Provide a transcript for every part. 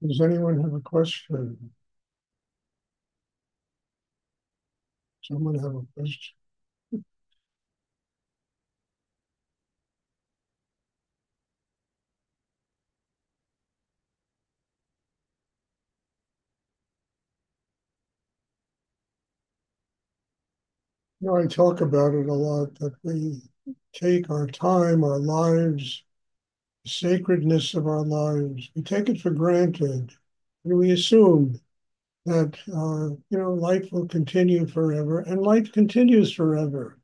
Does anyone have a question? Someone have a question? I talk about it a lot that we take our time, our lives, the sacredness of our lives, we take it for granted. And we assume that, life will continue forever, and life continues forever.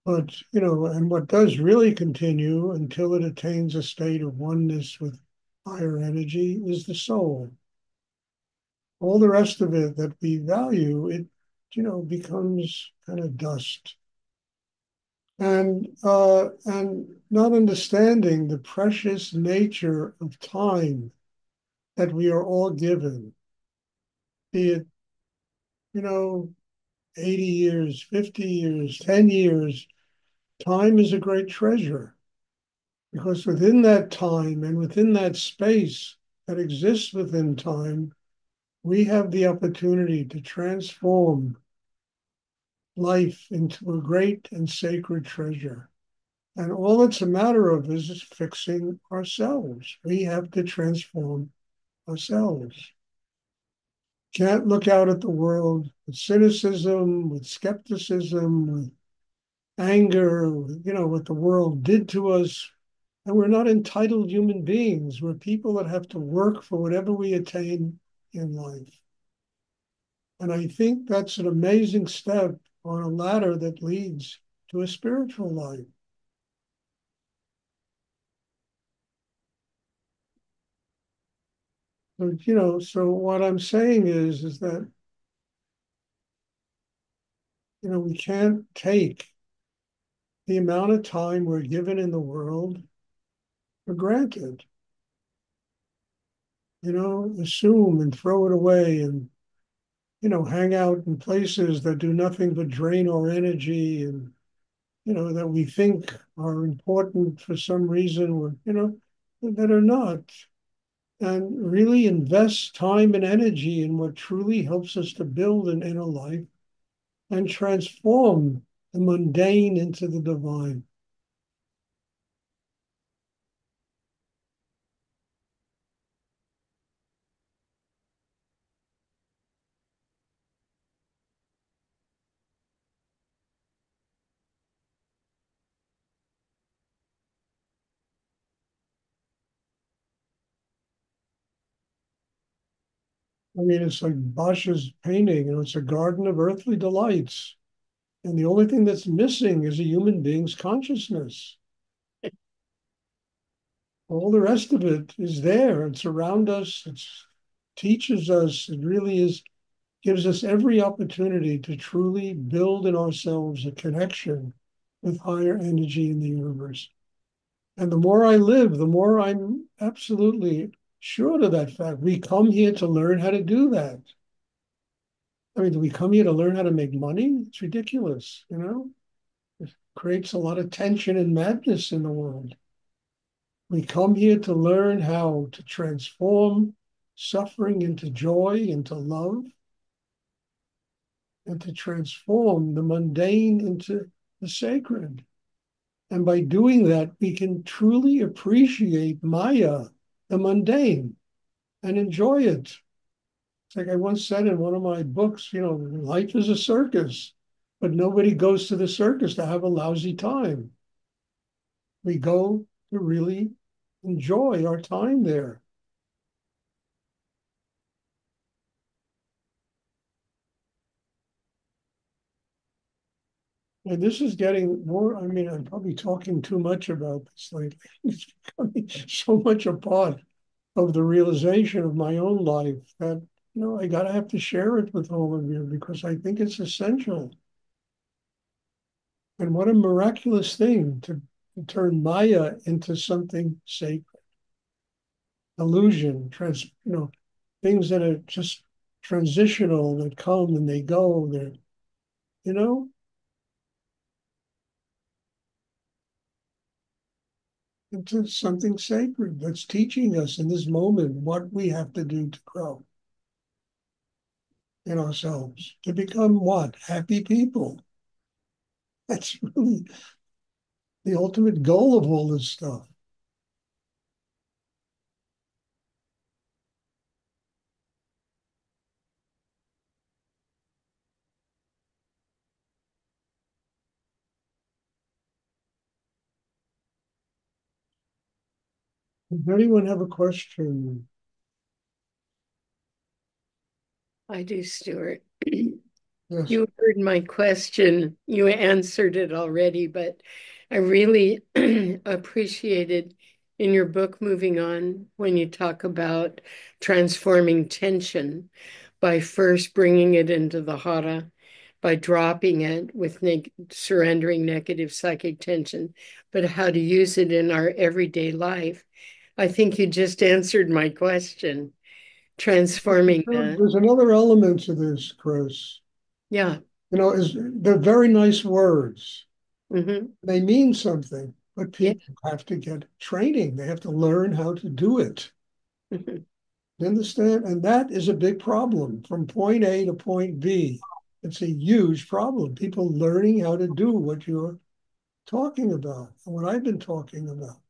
But, and what does really continue until it attains a state of oneness with higher energy is the soul. All the rest of it that we value, it, becomes kind of dust. And not understanding the precious nature of time that we are all given, be it, you know, 80 years, 50 years, 10 years, time is a great treasure because within that time and within that space that exists within time, we have the opportunity to transform life into a great and sacred treasure. And all it's a matter of is fixing ourselves. We have to transform ourselves. Can't look out at the world with cynicism, with skepticism, with anger, with, what the world did to us. And we're not entitled human beings. We're people that have to work for whatever we attain in life. And I think that's an amazing step on a ladder that leads to a spiritual life. So what I'm saying is that, we can't take the amount of time we're given in the world for granted. Assume and throw it away and, hang out in places that do nothing but drain our energy and, that we think are important for some reason or, that are not. And really invest time and energy in what truly helps us to build an inner life and transform the mundane into the divine. I mean, it's like Bosch's painting, it's a garden of earthly delights. And the only thing that's missing is a human being's consciousness. All the rest of it is there. It's around us. It teaches us. It really is gives us every opportunity to truly build in ourselves a connection with higher energy in the universe. And the more I live, the more I'm absolutely sure of that fact. We come here to learn how to do that. I mean, do we come here to learn how to make money? It's ridiculous. It creates a lot of tension and madness in the world. We come here to learn how to transform suffering into joy, into love, and to transform the mundane into the sacred. And by doing that, we can truly appreciate Maya, the mundane, and enjoy it. It's like I once said in one of my books, life is a circus, but nobody goes to the circus to have a lousy time. We go to really enjoy our time there. And this is getting more, I mean, I'm probably talking too much about this lately. It's becoming so much a part of the realization of my own life that, I gotta have to share it with all of you because I think it's essential. And what a miraculous thing to turn Maya into something sacred, illusion, things that are just transitional that come and they go. You know, into something sacred that's teaching us in this moment what we have to do to grow in ourselves, to become what? Happy people. That's really the ultimate goal of all this stuff. Does anyone have a question? I do, Stuart. Yes. You heard my question. You answered it already, but I really appreciated in your book, Moving On, when you talk about transforming tension by first bringing it into the hara, by dropping it with surrendering negative psychic tension, but how to use it in our everyday life. I think you just answered my question, transforming that. There's another element to this, Chris. Yeah. Is they're very nice words. Hmm. They mean something, but Yeah. people have to get training. They have to learn how to do it. Mhm. You understand? And that is a big problem from point A to point B. It's a huge problem. People learning how to do what you're talking about and what I've been talking about.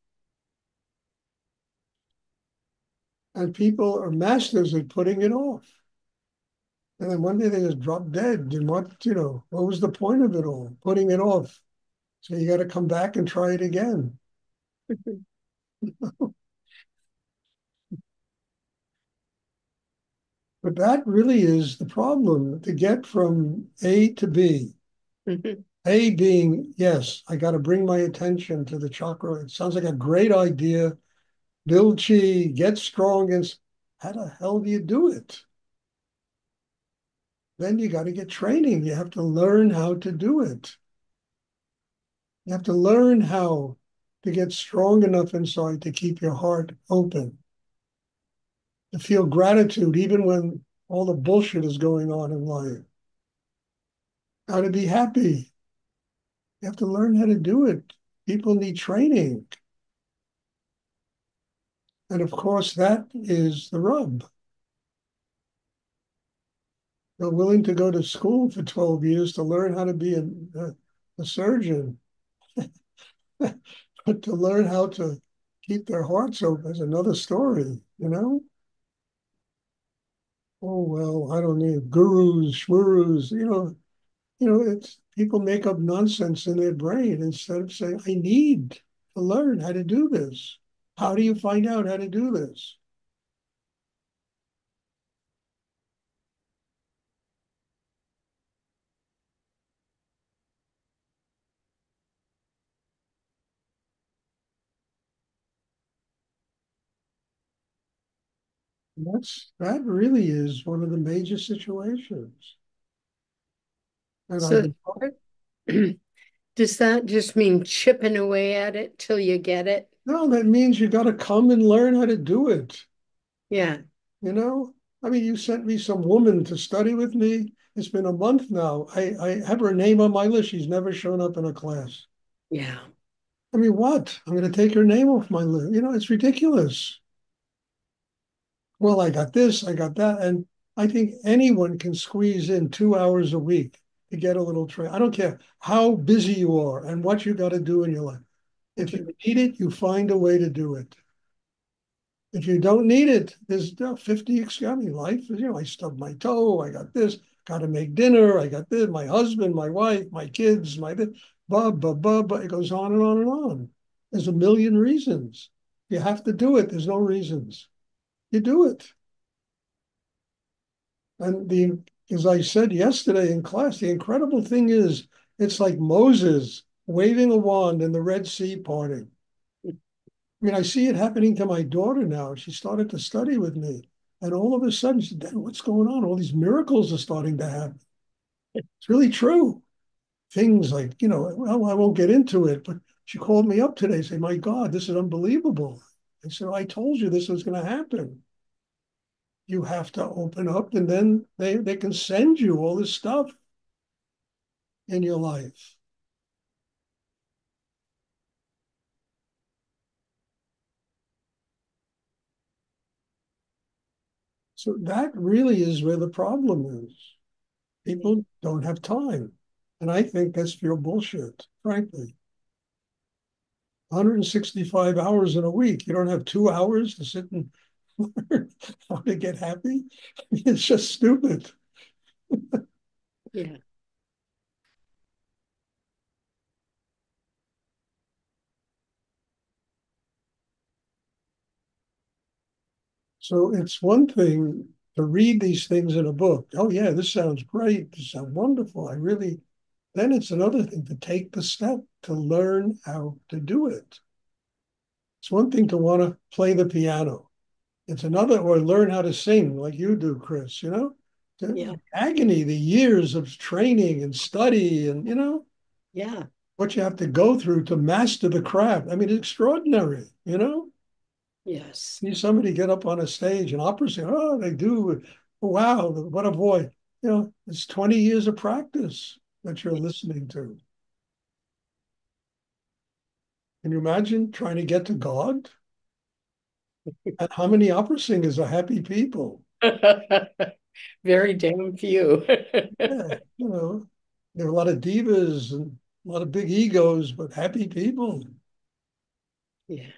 And people are masters at putting it off. And then one day they just drop dead. And what was the point of it all? Putting it off. So you got to come back and try it again. But that really is the problem to get from A to B. Mhm. A being, yes, I got to bring my attention to the chakra. It sounds like a great idea. Build chi, get strong. And how the hell do you do it? Then you got to get training. You have to learn how to do it. You have to learn how to get strong enough inside to keep your heart open, to feel gratitude even when all the bullshit is going on in life. How to be happy. You have to learn how to do it. People need training. And of course, that is the rub. They're willing to go to school for 12 years to learn how to be a surgeon, but to learn how to keep their hearts open is another story, you know? Oh, well, I don't need gurus, shmurus, it's people make up nonsense in their brain instead of saying, I need to learn how to do this. How do you find out how to do this? That really is one of the major situations. And I've So been does that just mean chipping away at it till you get it? no, that means you got to come and learn how to do it. Yeah. You know, I mean, you sent me some woman to study with me. It's been a month now. I have her name on my list. She's never shown up in a class. Yeah. I mean, what? I'm going to take her name off my list. It's ridiculous. Well, I got this, I got that. And I think anyone can squeeze in 2 hours a week to get a little train. I don't care how busy you are and what you got to do in your life. If you need it, you find a way to do it. If you don't need it, there's 50, I mean, life is, I stubbed my toe, I got this, got to make dinner, I got this, my husband, my wife, my kids, my this, blah. It goes on and on and on. There's a million reasons. You have to do it. There's no reasons. You do it. And as I said yesterday in class, the incredible thing is it's like Moses waving a wand and the Red Sea parting. I mean, I see it happening to my daughter now. She started to study with me. And all of a sudden, she said, Dad, what's going on? All these miracles are starting to happen. It's really true. Things like, well, I won't get into it, but she called me up today, saying, my God, this is unbelievable. I said, I told you this was going to happen. You have to open up, and then they can send you all this stuff in your life. So that really is where the problem is. People don't have time. And I think that's pure bullshit, frankly. 165 hours in a week. You don't have 2 hours to sit and learn how to get happy. It's just stupid. Yeah. So it's one thing to read these things in a book. Oh, yeah, this sounds great. This sounds wonderful. I really, then it's another thing to take the step to learn how to do it. It's one thing to want to play the piano. It's another, or learn how to sing like you do, Chris, Yeah. The agony, the years of training and study and, Yeah. what you have to go through to master the craft. I mean, it's extraordinary. Yes. See somebody get up on a stage, an opera singer, oh, they do. Wow, what a voice. It's 20 years of practice that you're Yeah. listening to. Can you imagine trying to get to God? And how many opera singers are happy people? Very damn few. Yeah, there are a lot of divas and a lot of big egos, but happy people. Yeah.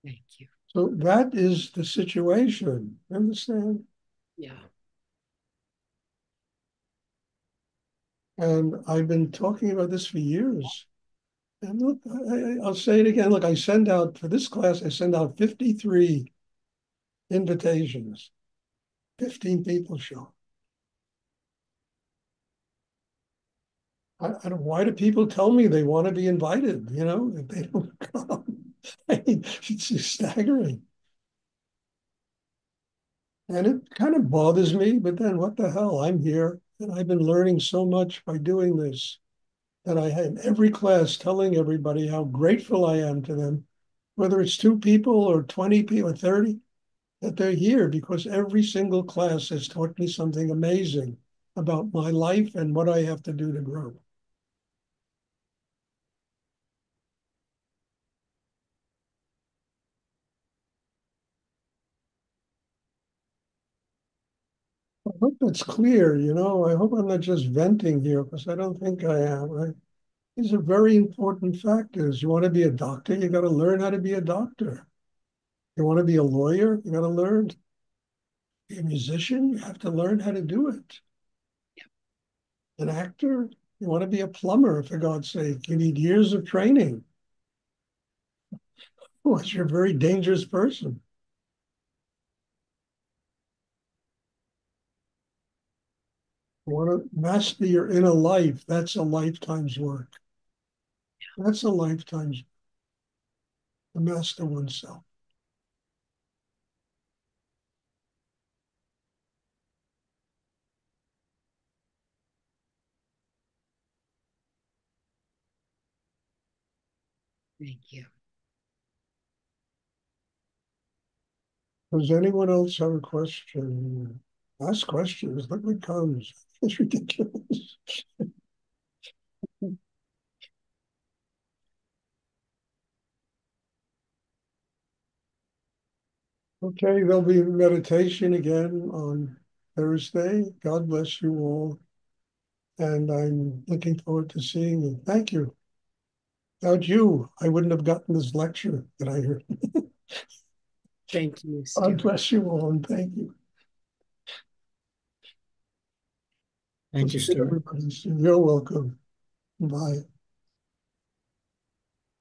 Thank you. So that is the situation. Understand? Yeah. And I've been talking about this for years. And look, I'll say it again. Look, I send out for this class, I send out 53 invitations. 15 people show. I don't. Why do people tell me they want to be invited? If they don't come, I mean, it's just staggering. And it kind of bothers me, but then what the hell? I'm here and I've been learning so much by doing this that I had every class telling everybody how grateful I am to them, whether it's 2 people or 20 people or 30, that they're here because every single class has taught me something amazing about my life and what I have to do to grow. I hope that's clear. I hope I'm not just venting here because I don't think I am. These are very important factors. You want to be a doctor, you got to learn how to be a doctor. You want to be a lawyer, you got to learn to be a musician, you have to learn how to do it. An actor, you want to be a plumber, for God's sake, you need years of training. Otherwise, you're a very dangerous person. You want to master your inner life, that's a lifetime's work. That's a lifetime's to master oneself. Thank you. Does anyone else have a question? Ask questions. Look what comes. It's ridiculous. Okay, there'll be meditation again on Thursday. God bless you all. And I'm looking forward to seeing you. Thank you. Without you, I wouldn't have gotten this lecture that I heard. Thank you, God Stuart. bless you all and thank you. Thank you, Stuart. Everybody, you're welcome. Bye.